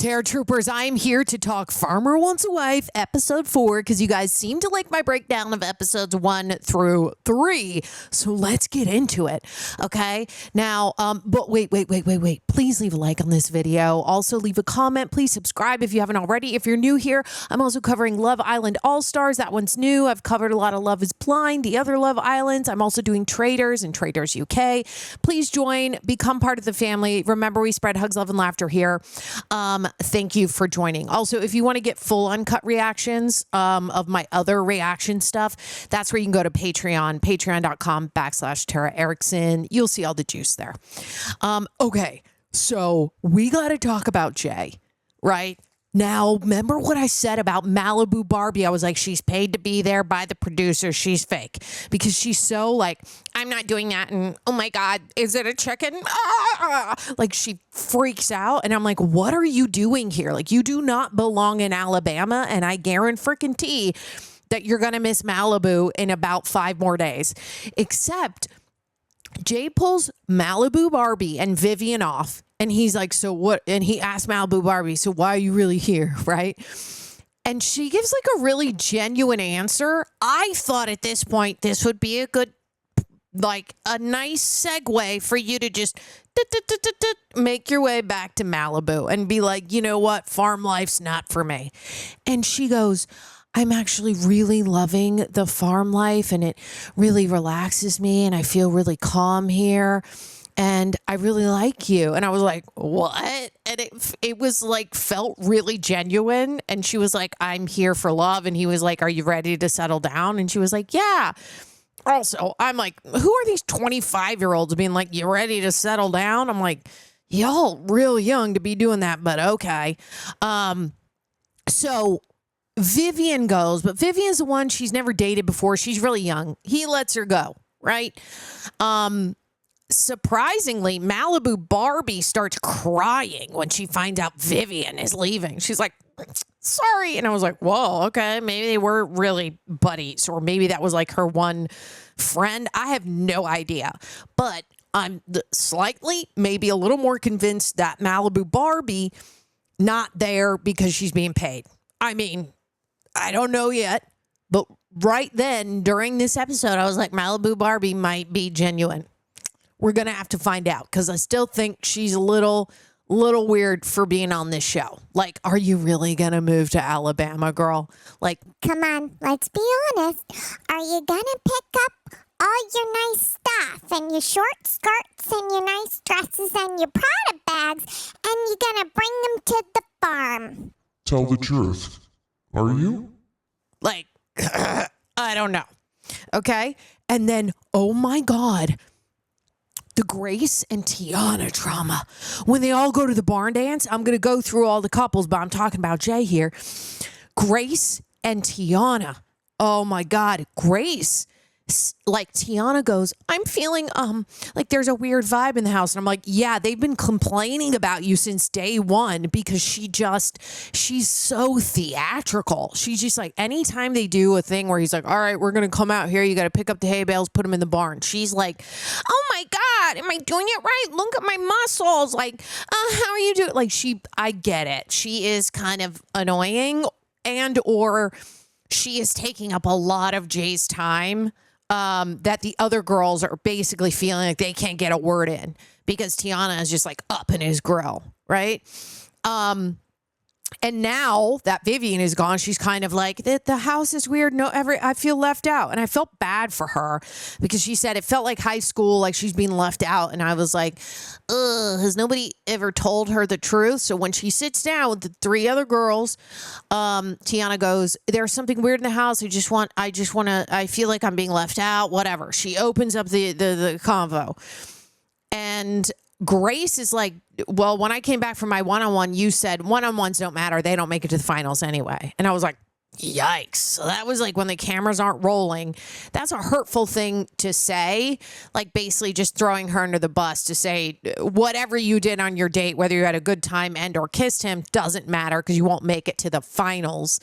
Terror Troopers, I am here to talk Farmer Wants a Wife, episode 4, because you guys seem to like my breakdown of episodes 1 through 3. So let's get into it, okay? Now, but wait. Please leave a like on this video. Also, leave a comment. Please subscribe if you haven't already. If you're new here, I'm also covering Love Island All-Stars. That one's new. I've covered a lot of Love is Blind, the other Love Islands. I'm also doing Traders and Traders UK. Please join, become part of the family. Remember, we spread hugs, love, and laughter here. Thank you for joining. Also, if you want to get full uncut reactions of my other reaction stuff, that's where you can go to Patreon, patreon.com/Tara Erickson. You'll see all the juice there. Okay, so we got to talk about Jay, right? Now, remember what I said about Malibu Barbie? I was like, she's paid to be there by the producer. She's fake because she's so like, I'm not doing that. And oh my God, is it a chicken? Ah! Like she freaks out. And I'm like, what are you doing here? Like you do not belong in Alabama. And I guarantee that you're going to miss Malibu in about 5 more days. Except Jay pulls Malibu Barbie and Vivian off. And he's like, so what? And he asked Malibu Barbie, so why are you really here? Right. And she gives like a really genuine answer. I thought at this point, this would be a good, like a nice segue for you to just make your way back to Malibu and be like, you know what? Farm life's not for me. And she goes, I'm actually really loving the farm life and it really relaxes me and I feel really calm here. And I really like you. And I was like, what? And it was like, felt really genuine. And she was like, I'm here for love. And he was like, are you ready to settle down? And she was like, yeah. Also, I'm like, who are these 25-year-olds being like, you ready to settle down? I'm like, y'all real young to be doing that, but okay. So Vivian goes, but Vivian's the one she's never dated before. She's really young. He lets her go, right? Surprisingly, Malibu Barbie starts crying when she finds out Vivian is leaving. She's like, sorry. And I was like, whoa, okay. Maybe they were really buddies or maybe that was like her one friend. I have no idea. But I'm slightly, maybe a little more convinced that Malibu Barbie not there because she's being paid. I mean, I don't know yet. But right then during this episode, I was like, Malibu Barbie might be genuine. We're going to have to find out because I still think she's a little weird for being on this show. Like, are you really going to move to Alabama, girl? Like, come on, let's be honest. Are you going to pick up all your nice stuff and your short skirts and your nice dresses and your Prada bags and you're going to bring them to the farm? Tell the truth. Are you? Like, I don't know. Okay. And then, oh my God. The Grace and Tiana drama. When they all go to the barn dance, I'm going to go through all the couples, but I'm talking about Jay here. Grace and Tiana. Oh my God. Grace. Like Tiana goes, I'm feeling like there's a weird vibe in the house. And I'm like, yeah, they've been complaining about you since day one because she's so theatrical. She's just like, anytime they do a thing where he's like, all right, we're going to come out here. You got to pick up the hay bales, put them in the barn. She's like, oh my God, am I doing it right? Look at my muscles. Like, how are you doing? Like I get it. She is kind of annoying or she is taking up a lot of Jay's time. That the other girls are basically feeling like they can't get a word in because Tiana is just like up in his grill, right? And now that Vivian is gone, she's kind of like, the house is weird. I feel left out. And I felt bad for her because she said it felt like high school, like she's being left out. And I was like, has nobody ever told her the truth? So when she sits down with the 3 other girls, Tiana goes, there's something weird in the house. I feel like I'm being left out, whatever. She opens up the convo and Grace is like, well, when I came back from my one-on-one, you said one-on-ones don't matter. They don't make it to the finals anyway. And I was like, yikes. So that was like when the cameras aren't rolling. That's a hurtful thing to say. Like basically just throwing her under the bus to say whatever you did on your date, whether you had a good time and or kissed him, doesn't matter because you won't make it to the finals.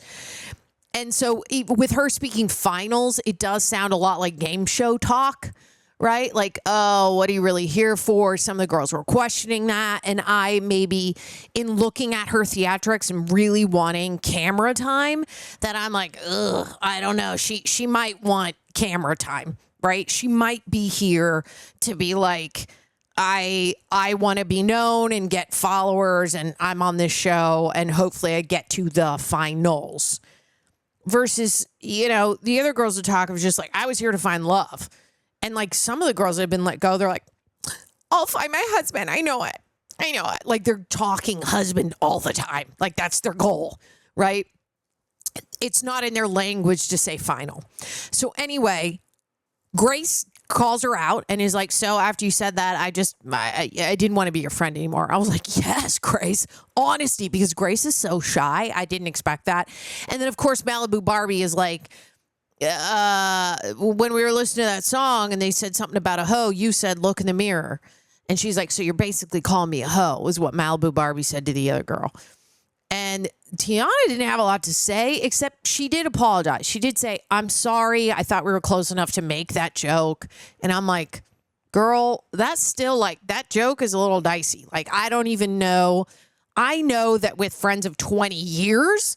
And so with her speaking finals, it does sound a lot like game show talk. right? Like, oh, what are you really here for? Some of the girls were questioning that. And I maybe in looking at her theatrics and really wanting camera time, that I'm like, ugh, I don't know. She might want camera time, right? She might be here to be like, I want to be known and get followers, and I'm on this show, and hopefully I get to the finals. Versus, the other girls that talk was just like, I was here to find love. And like some of the girls that have been let go, they're like, I'll find my husband. I know it. Like they're talking husband all the time. Like that's their goal, right? It's not in their language to say final. So anyway, Grace calls her out and is like, so after you said that, I didn't want to be your friend anymore. I was like, yes, Grace, honesty, because Grace is so shy. I didn't expect that. And then of course, Malibu Barbie is like, when we were listening to that song and they said something about a hoe, you said, look in the mirror. And she's like, so you're basically calling me a hoe, is what Malibu Barbie said to the other girl. And Tiana didn't have a lot to say, except she did apologize. She did say, I'm sorry. I thought we were close enough to make that joke. And I'm like, girl, that's still like, that joke is a little dicey. Like, I don't even know. I know that with friends of 20 years,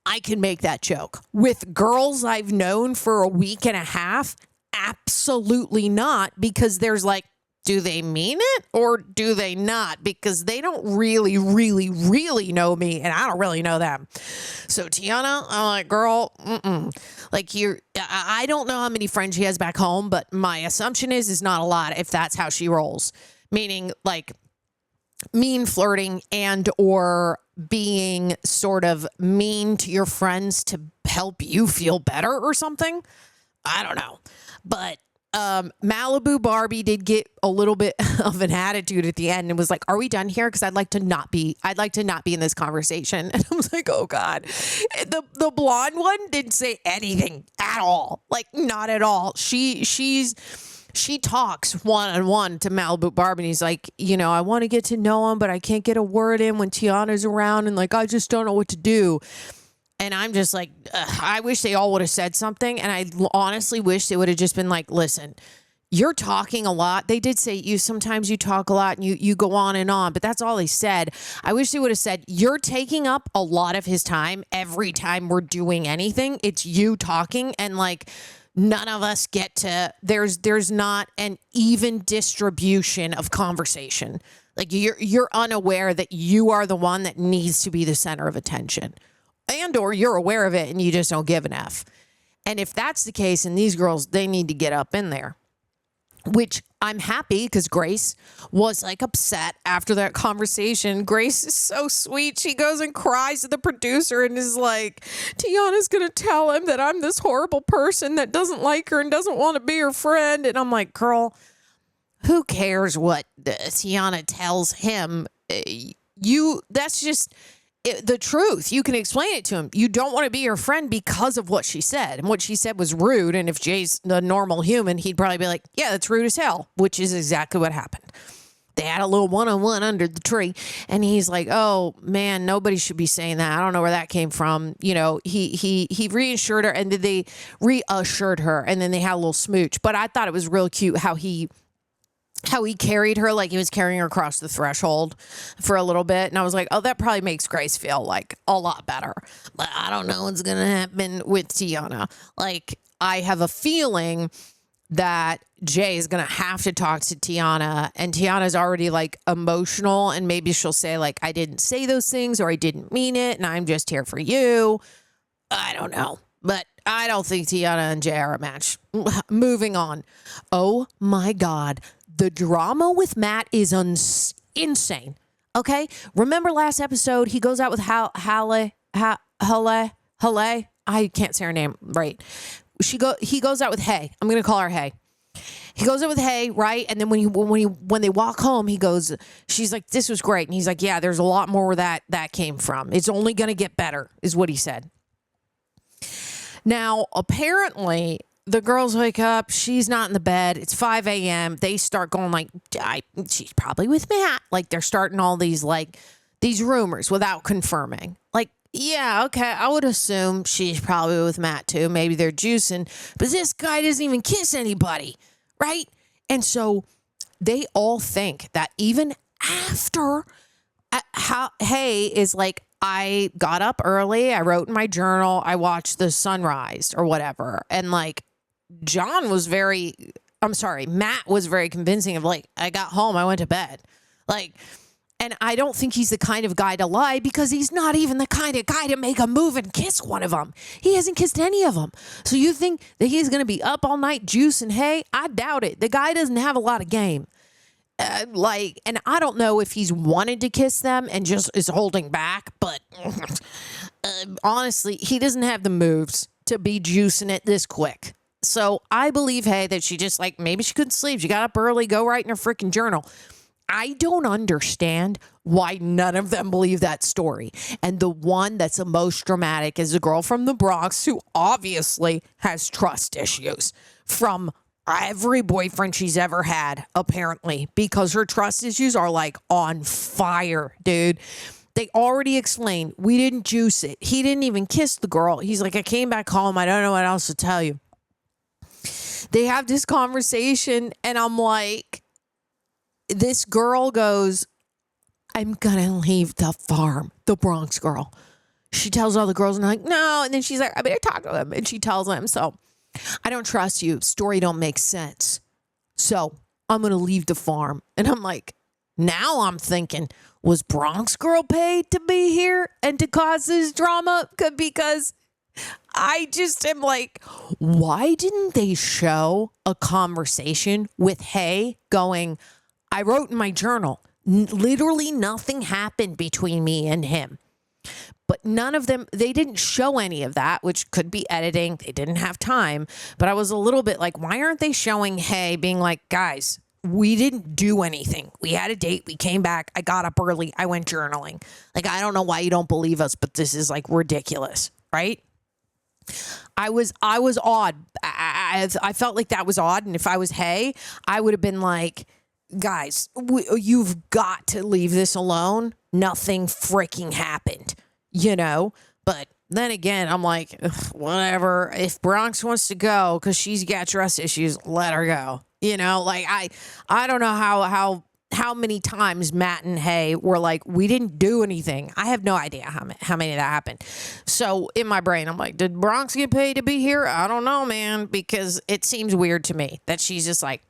I can make that joke. With girls I've known for a week and a half, absolutely not, because there's like, do they mean it or do they not? Because they don't really, really, really know me, and I don't really know them. So Tiana, I'm like, girl, like I don't know how many friends she has back home, but my assumption is not a lot if that's how she rolls. Meaning like mean flirting and or being sort of mean to your friends to help you feel better or something. I don't know. But Malibu Barbie did get a little bit of an attitude at the end and was like, are we done here? Because I'd like to not be in this conversation. And I was like, oh God. The blonde one didn't say anything at all. Like not at all. She talks one-on-one to Malibu Barbie, and he's like, I want to get to know him, but I can't get a word in when Tiana's around, and like, I just don't know what to do. And I'm just like, I wish they all would have said something. And I honestly wish they would have just been like, listen, you're talking a lot. They did say sometimes you talk a lot and you go on and on, but that's all they said. I wish they would have said, you're taking up a lot of his time every time we're doing anything. It's you talking, and like, none of us get to, there's not an even distribution of conversation. Like you're unaware that you are the one that needs to be the center of attention. And or you're aware of it and you just don't give an F. And if that's the case, and these girls, they need to get up in there. Which I'm happy, because Grace was like upset after that conversation. Grace is so sweet. She goes and cries to the producer and is like, Tiana's going to tell him that I'm this horrible person that doesn't like her and doesn't want to be her friend. And I'm like, girl, who cares what Tiana tells him? That's just the truth. You can explain it to him. You don't want to be your friend because of what she said. And what she said was rude. And if Jay's the normal human, he'd probably be like, yeah, that's rude as hell, which is exactly what happened. They had a little one-on-one under the tree. And he's like, oh, man, nobody should be saying that. I don't know where that came from. He reassured her, and then they reassured her, and then they had a little smooch. But I thought it was real cute how he carried her like he was carrying her across the threshold for a little bit. And I was like, oh, that probably makes Grace feel like a lot better. But I don't know what's going to happen with Tiana. Like, I have a feeling that Jay is going to have to talk to Tiana, and Tiana's already like emotional, and maybe she'll say like, I didn't say those things, or I didn't mean it, and I'm just here for you. I don't know. But I don't think Tiana and Jay are a match. Moving on. Oh my God. The drama with Matt is insane. Okay? Remember last episode, he goes out with Halleh. I can't say her name right. He goes out with Hay. I'm going to call her Hay. He goes out with Hay, right? And then when they walk home, she's like, this was great. And he's like, yeah, there's a lot more where that came from. It's only going to get better, is what he said. Now, apparently, the girls wake up. She's not in the bed. It's 5 a.m. They start going like, she's probably with Matt. Like, they're starting all these rumors without confirming. Like, yeah, okay, I would assume she's probably with Matt too. Maybe they're juicing. But this guy doesn't even kiss anybody, right? And so they all think that even after Hey is like, I got up early, I wrote in my journal, I watched the sunrise or whatever. And like Matt was very convincing of like, I got home, I went to bed. Like, and I don't think he's the kind of guy to lie because he's not even the kind of guy to make a move and kiss one of them. He hasn't kissed any of them. So you think that he's going to be up all night juicing hay? I doubt it. The guy doesn't have a lot of game. And I don't know if he's wanted to kiss them and just is holding back, but honestly, he doesn't have the moves to be juicing it this quick. So I believe, hey, that she just like, maybe she couldn't sleep. She got up early, go write in her freaking journal. I don't understand why none of them believe that story. And the one that's the most dramatic is the girl from the Bronx who obviously has trust issues from every boyfriend she's ever had, apparently, because her trust issues are like on fire, dude. They already explained we didn't juice it. He didn't even kiss the girl. He's like, I came back home. I don't know what else to tell you. They have this conversation and I'm like, this girl goes, I'm gonna leave the farm. The Bronx girl. She tells all the girls and they're like, no. And then she's like, I better talk to him. And she tells them, so I don't trust you. Story don't make sense. So I'm gonna leave the farm. And I'm like, now I'm thinking, was Bronx girl paid to be here and to cause this drama? Because I just am like, why didn't they show a conversation with Hay going, I wrote in my journal, literally nothing happened between me and him. But none of them, they didn't show any of that, which could be editing. They didn't have time. But I was a little bit like, why aren't they showing Hay being like, guys, we didn't do anything. We had a date. We came back. I got up early. I went journaling. Like, I don't know why you don't believe us, but this is like ridiculous, right? I was odd. I felt like that was odd. And if I was Hay, I would have been like, guys, you've got to leave this alone. Nothing freaking happened, you know? But then again, I'm like, whatever. If Bronx wants to go because she's got trust issues, let her go. You know, like I don't know how many times Matt and Hay were like, we didn't do anything. I have no idea how many that happened. So in my brain, I'm like, did Bronx get paid to be here? I don't know, man, because it seems weird to me that she's just like,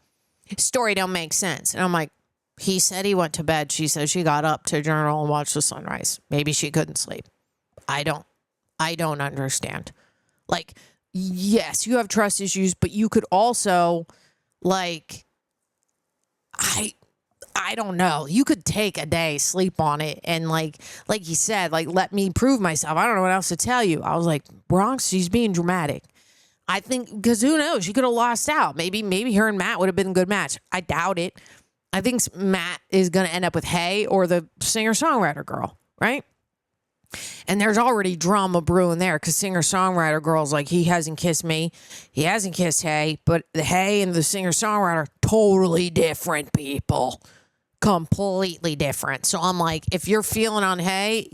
story don't make sense. And I'm like, he said he went to bed. She said she got up to journal and watch the sunrise. Maybe she couldn't sleep. I don't understand. Like, yes, you have trust issues, but you could also like, I don't know. You could take a day, sleep on it, and like you said, like, let me prove myself. I don't know what else to tell you. I was like, Bronx, she's being dramatic. I think, because who knows? She could have lost out. Maybe her and Matt would have been a good match. I doubt it. I think Matt is going to end up with Hay or the singer-songwriter girl, right? And there's already drama brewing there because singer-songwriter girl's like, he hasn't kissed me. He hasn't kissed Hay. But the Hay and the singer-songwriter, totally different people. Completely different. So I'm like, if you're feeling on Hay,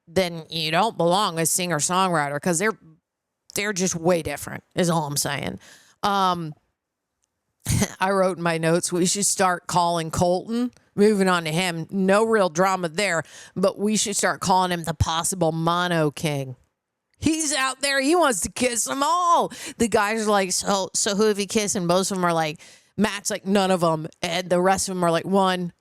then you don't belong as singer-songwriter because they're just way different, is all I'm saying. I wrote in my notes, we should start calling Colton. Moving on to him, no real drama there, but we should start calling him the possible mono king. He's out there. He wants to kiss them all. The guys are like, so who have you kissed? And most of them are like, Matt's like, none of them. And the rest of them are like, one.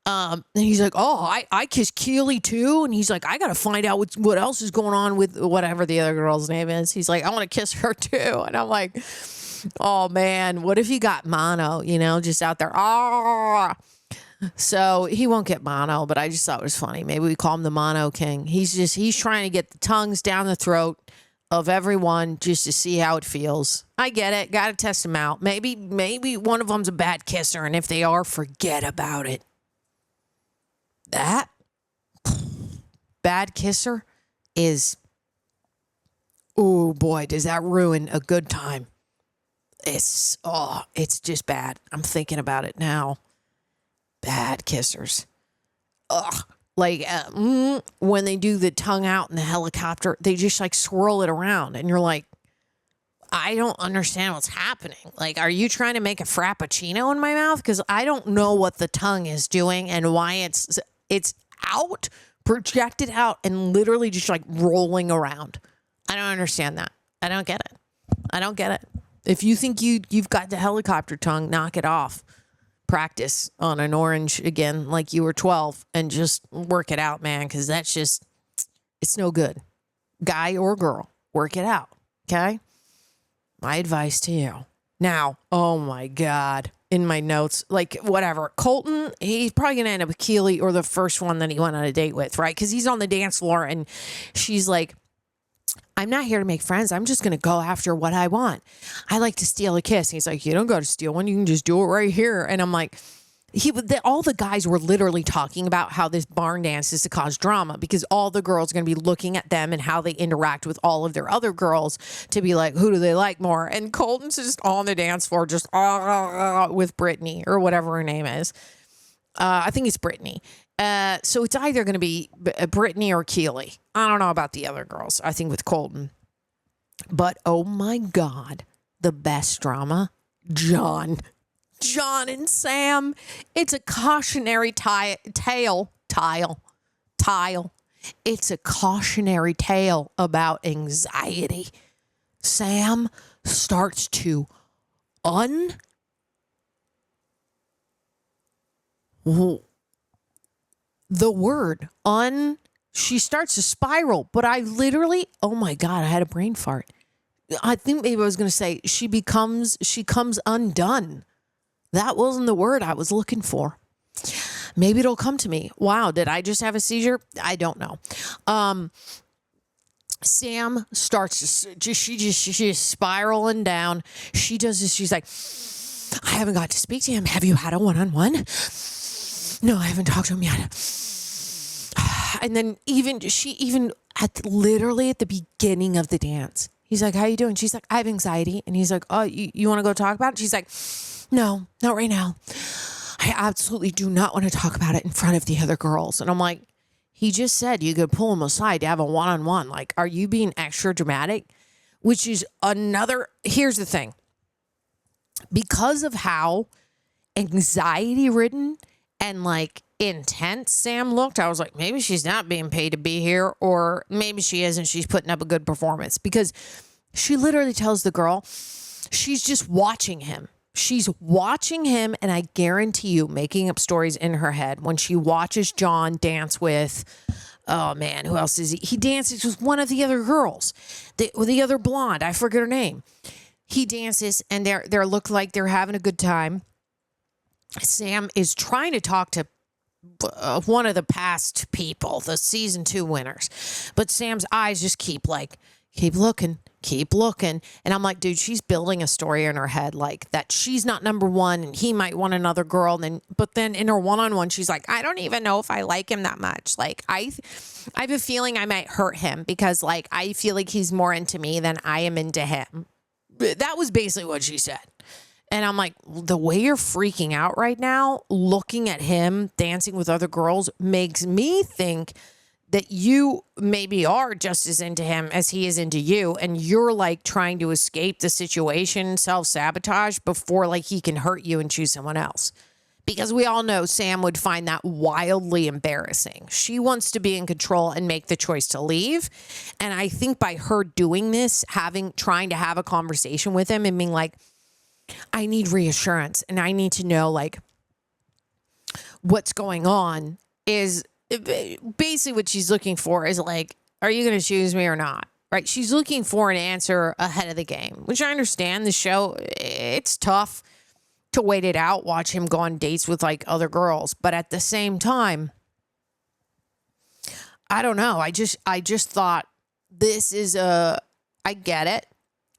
And he's like, oh, I kissed Keely too. And he's like, I got to find out what else is going on with whatever the other girl's name is. He's like, I want to kiss her too. And I'm like, oh man, what if you got mono, just out there? Ah. So he won't get mono, but I just thought it was funny. Maybe we call him the mono king. He's trying to get the tongues down the throat of everyone just to see how it feels. I get it. Got to test them out. Maybe one of them's a bad kisser, and if they are, forget about it. That bad kisser is, oh boy, does that ruin a good time. It's just bad. I'm thinking about it now. Bad kissers. Ugh. Like when they do the tongue out in the helicopter, they just like swirl it around and you're like, I don't understand what's happening. Like, are you trying to make a frappuccino in my mouth? Because I don't know what the tongue is doing and why it's out, projected out, and literally just like rolling around. I don't understand that. I don't get it. I don't get it. If you think you've got the helicopter tongue, knock it off. Practice on an orange again like you were 12 and just work it out, man, because that's just, it's no good. Guy or girl, work it out, okay? My advice to you. Now, oh my God, in my notes, like whatever. Colton, he's probably going to end up with Keely or the first one that he went on a date with, right? Because he's on the dance floor and she's like, I'm not here to make friends. I'm just going to go after what I want. I like to steal a kiss. And he's like, you don't got to steal one. You can just do it right here. And I'm like, all the guys were literally talking about how this barn dance is to cause drama because all the girls are going to be looking at them and how they interact with all of their other girls to be like, who do they like more? And Colton's just on the dance floor, just with Brittany or whatever her name is. I think it's Brittany. So it's either going to be Brittany or Keely. I don't know about the other girls. I think with Colton. But oh my God, the best drama, John and Sam. It's a cautionary tale. It's a cautionary tale about anxiety. Sam starts to she starts to spiral, but I literally, oh my God, I had a brain fart. I think maybe I was going to say she comes undone. That wasn't the word I was looking for. Maybe it'll come to me. Wow, did I just have a seizure? I don't know. Sam starts to, she's spiraling down. She does this. She's like, I haven't got to speak to him. Have you had a one-on-one? No, I haven't talked to him yet. And then even literally at the beginning of the dance, he's like, how you doing? She's like, I have anxiety. And he's like, oh, you want to go talk about it? She's like, no, not right now. I absolutely do not want to talk about it in front of the other girls. And I'm like, he just said you could pull him aside to have a one-on-one. Like, are you being extra dramatic? Which is here's the thing. Because of how anxiety ridden and like intense Sam looked, I was like, maybe she's not being paid to be here, or maybe she isn't. She's putting up a good performance, because she literally tells the girl she's just watching him. She's watching him, and I guarantee you, making up stories in her head when she watches John dance with, oh man, who else is he? He dances with one of the other girls, the other blonde. I forget her name. He dances, and they look like they're having a good time. Sam is trying to talk to one of the past people, the season 2 winners, but Sam's eyes just keep looking. And I'm like, dude, she's building a story in her head like that she's not number one and he might want another girl. But then in her one-on-one, she's like, I don't even know if I like him that much. Like, I have a feeling I might hurt him because like, I feel like he's more into me than I am into him. That was basically what she said. And I'm like, the way you're freaking out right now, looking at him dancing with other girls, makes me think that you maybe are just as into him as he is into you. And you're like trying to escape the situation, self-sabotage before like he can hurt you and choose someone else. Because we all know Sam would find that wildly embarrassing. She wants to be in control and make the choice to leave. And I think by her doing this, trying to have a conversation with him and being like, I need reassurance and I need to know like what's going on, is basically what she's looking for is like, are you going to choose me or not? Right? She's looking for an answer ahead of the game, which I understand. The show, it's tough to wait it out, watch him go on dates with like other girls. But at the same time, I don't know. I just thought this is I get it.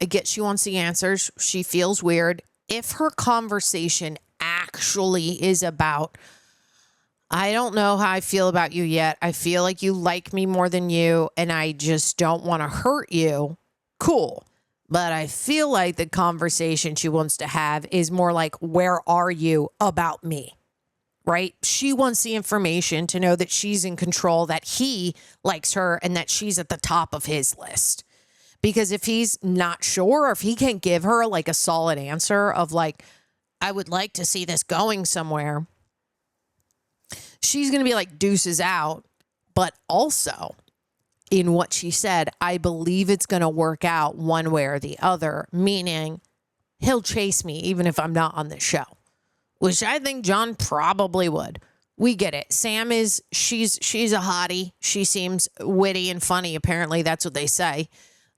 I get she wants the answers. She feels weird. If her conversation actually is about, I don't know how I feel about you yet. I feel like you like me more than you, and I just don't want to hurt you. Cool. But I feel like the conversation she wants to have is more like, where are you about me? Right? She wants the information to know that she's in control, that he likes her, and that she's at the top of his list. Because if he's not sure, or if he can't give her like a solid answer of like, I would like to see this going somewhere, she's going to be like deuces out. But also in what she said, I believe it's going to work out one way or the other, meaning he'll chase me even if I'm not on the show, which I think John probably would. We get it. Sam she's a hottie. She seems witty and funny. Apparently that's what they say.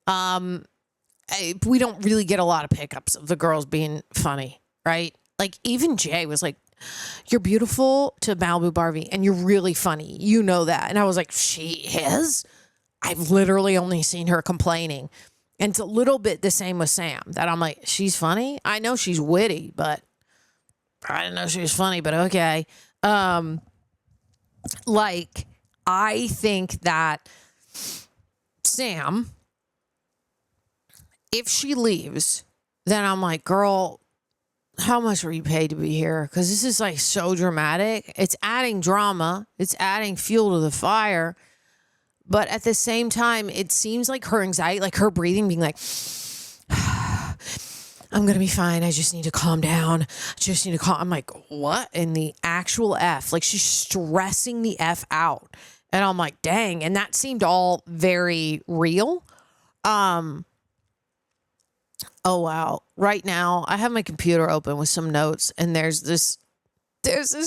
We don't really get a lot of pickups of the girls being funny, right? Like even Jay was like, "You're beautiful" to Malibu Barbie, and you're really funny. You know that. And I was like, she is? I've literally only seen her complaining. And it's a little bit the same with Sam, that I'm like, she's funny. I know she's witty, but I didn't know she was funny, but okay. Like, I think that Sam, if she leaves, then I'm like, girl, how much were you paid to be here? Because this is like so dramatic. It's adding drama. It's adding fuel to the fire. But at the same time, it seems like her anxiety, like her breathing, being like, I'm going to be fine. I just need to calm down. I'm like, what in the actual F? Like she's stressing the F out. And I'm like, dang. And that seemed all very real. Oh, wow. Right now, I have my computer open with some notes, and there's this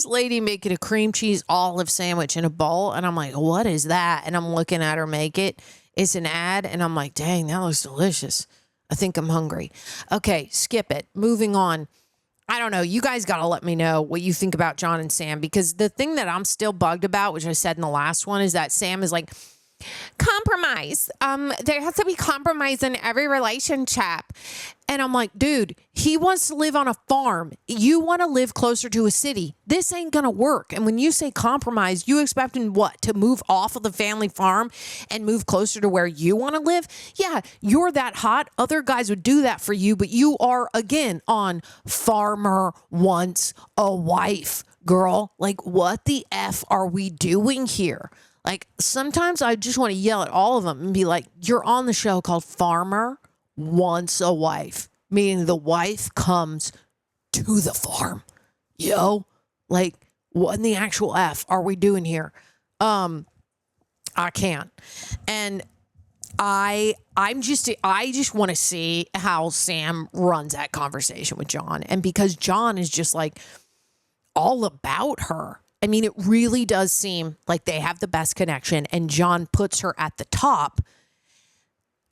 lady making a cream cheese olive sandwich in a bowl, and I'm like, what is that? And I'm looking at her make it. It's an ad, and I'm like, dang, that looks delicious. I think I'm hungry. Okay, skip it. Moving on. I don't know. You guys got to let me know what you think about John and Sam, because the thing that I'm still bugged about, which I said in the last one, is that Sam is like, compromise. There has to be compromise in every relationship. And I'm like, dude, he wants to live on a farm. You want to live closer to a city. This ain't going to work. And when you say compromise, you expect him what? To move off of the family farm and move closer to where you want to live? Yeah, you're that hot. Other guys would do that for you, but you are, again, on farmer wants a wife, girl. Like, what the F are we doing here? Like, sometimes I just want to yell at all of them and be like, you're on the show called Farmer Wants a Wife, meaning the wife comes to the farm. Yo, like, what in the actual F are we doing here? I can't. And I just want to see how Sam runs that conversation with John. And because John is just like all about her. I mean, it really does seem like they have the best connection, and John puts her at the top,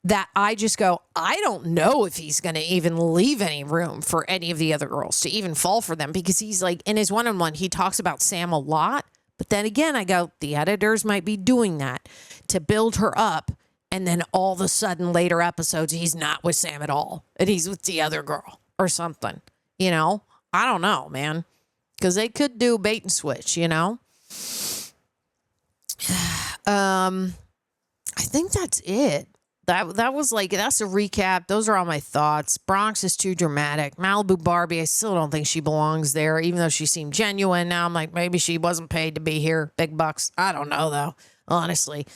that I just go, I don't know if he's going to even leave any room for any of the other girls to even fall for them, because he's like, in his one-on-one, he talks about Sam a lot. But then again, I go, the editors might be doing that to build her up. And then all of a sudden, later episodes, he's not with Sam at all, and he's with the other girl or something. You know, I don't know, man. Because they could do bait and switch, you know? I think that's it. That was like, that's a recap. Those are all my thoughts. Bronx is too dramatic. Malibu Barbie, I still don't think she belongs there, even though she seemed genuine. Now I'm like, maybe she wasn't paid to be here. Big bucks. I don't know, though, honestly.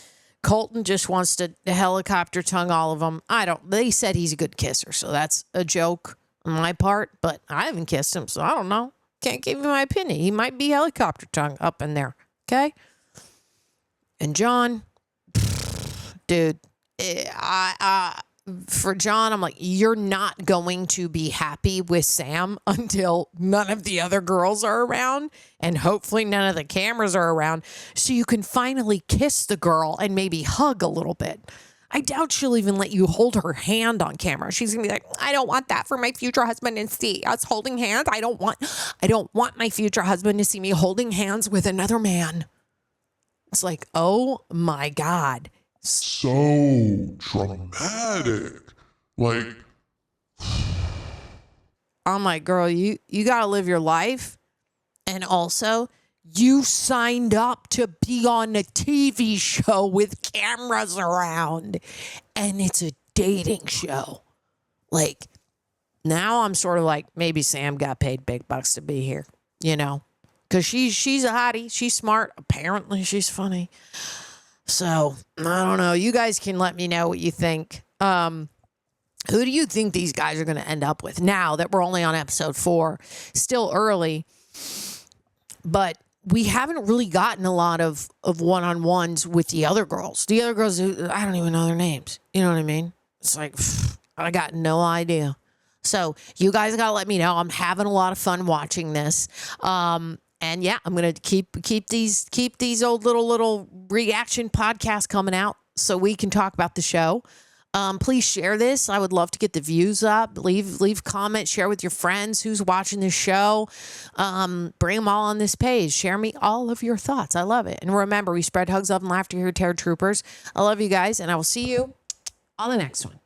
Colton just wants to helicopter tongue all of them. They said he's a good kisser, so that's a joke on my part, but I haven't kissed him, so I don't know. Can't give you my opinion. He might be helicopter tongue up in there. Okay. And John, dude, for John, I'm like, you're not going to be happy with Sam until none of the other girls are around, and hopefully none of the cameras are around, so you can finally kiss the girl and maybe hug a little bit. I doubt she'll even let you hold her hand on camera. She's gonna be like, I don't want that for my future husband to see us holding hands. I don't want my future husband to see me holding hands with another man. It's like, oh my God. So dramatic. Like, I'm like, girl, you gotta live your life. And also, you signed up to be on a TV show with cameras around, and it's a dating show. Like, now I'm sort of like, maybe Sam got paid big bucks to be here, you know, because she's a hottie. She's smart. Apparently, she's funny. So, I don't know. You guys can let me know what you think. Who do you think these guys are going to end up with now that we're only on episode 4? Still early, but we haven't really gotten a lot of one-on-ones with the other girls. The other girls, I don't even know their names. You know what I mean? It's like, I got no idea. So you guys got to let me know. I'm having a lot of fun watching this. And yeah, I'm going to keep these old little reaction podcasts coming out so we can talk about the show. Please share this. I would love to get the views up. Leave comments. Share with your friends who's watching this show. Bring them all on this page. Share me all of your thoughts. I love it. And remember, we spread hugs, love, and laughter here at Terror Troopers. I love you guys, and I will see you on the next one.